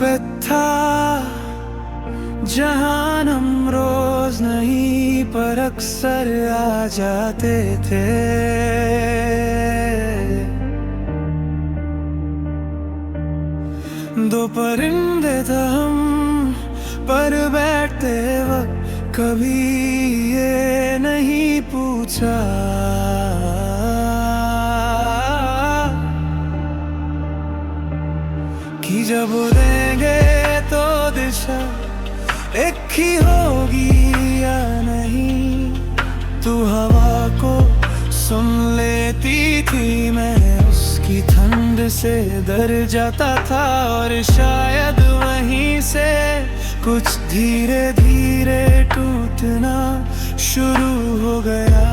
पे था जहां हम रोज नहीं पर अक्सर आ जाते थे। दो परिंदे थे हम पर बैठते वक्त कभी ये नहीं पूछा कि जब उड़ेंगे तो दिशा एक ही होगी या नहीं। तू हवा को सुन लेती थी, मैं उसकी ठंड से डर जाता था और शायद वहीं से कुछ धीरे धीरे टूटना शुरू हो गया।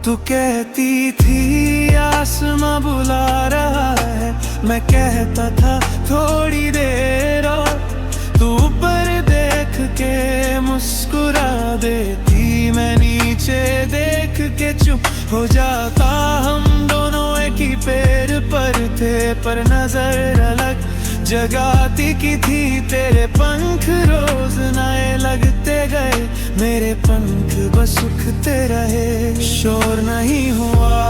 तू कहती थी आसमां बुला रहा है, मैं कहता था थोड़ी देर और। तू ऊपर देख के मुस्कुरा देती, मैं नीचे देख के चुप हो जाता। हम दोनों एक ही पेड़ पर थे पर नजर अलग जगाती की थी। तेरे पंख रोज नए लगते गए, मेरे पंख बस उठते रहे। शोर नहीं हुआ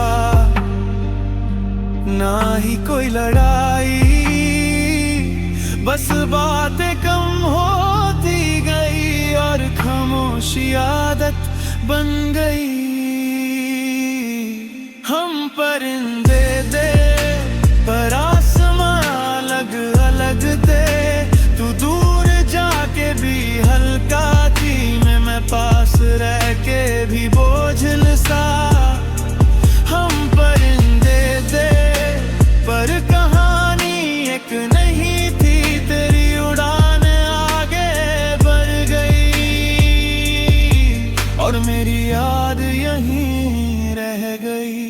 ना ही कोई लड़ाई, बस बातें कम होती गई और खामोशी आदत बन गई। हम परिंदे थे पर आसमां अलग अलग थे। तू दूर जाके भी हल्का थी, मैं पास रह के भी बोझल सा। हम परिंदे थे पर कहानी एक नहीं थी, तेरी उड़ान आगे बढ़ गई और मेरी याद यहीं रह गई।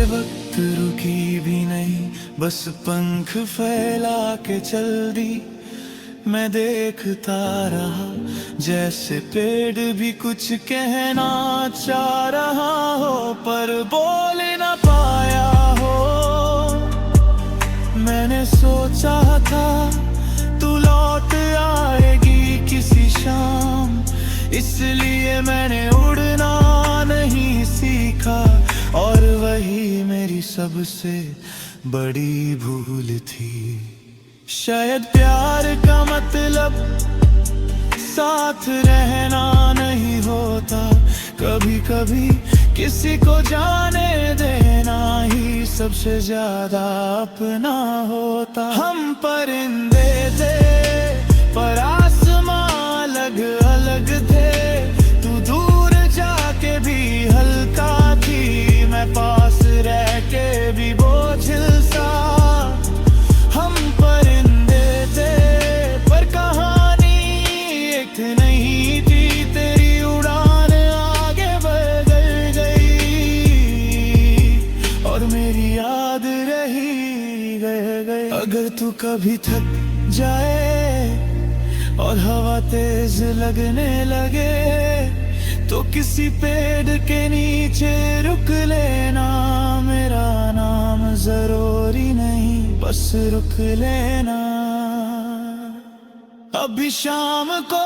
वक्त रुकी भी नहीं, बस पंख फैला के चल दी। मैं देखता रहा जैसे पेड़ भी कुछ कहना चाह रहा हो पर बोल ना पाया हो। मैंने सोचा था तू लौट आएगी किसी शाम, इसलिए मैंने उड़ना नहीं सीखा और वही मेरी सबसे बड़ी भूल थी। शायद प्यार का मतलब साथ रहना नहीं होता, कभी कभी किसी को जाने देना ही सबसे ज्यादा अपना होता। हम परिंदे थे पर आसमां अलग अलग थे। तू दूर जाके भी हल्का थी, मैं पास रह के भी बोझिल सा। हम परिंदे थे पर कहानी एक नहीं थी, तेरी उड़ान आगे बढ़ गई और मेरी याद रही गई। अगर तू कभी थक जाए और हवा तेज लगने लगे तो किसी पेड़ के नीचे रुक लेना। मेरा नाम जरूरी नहीं, बस रुक लेना। अभी शाम को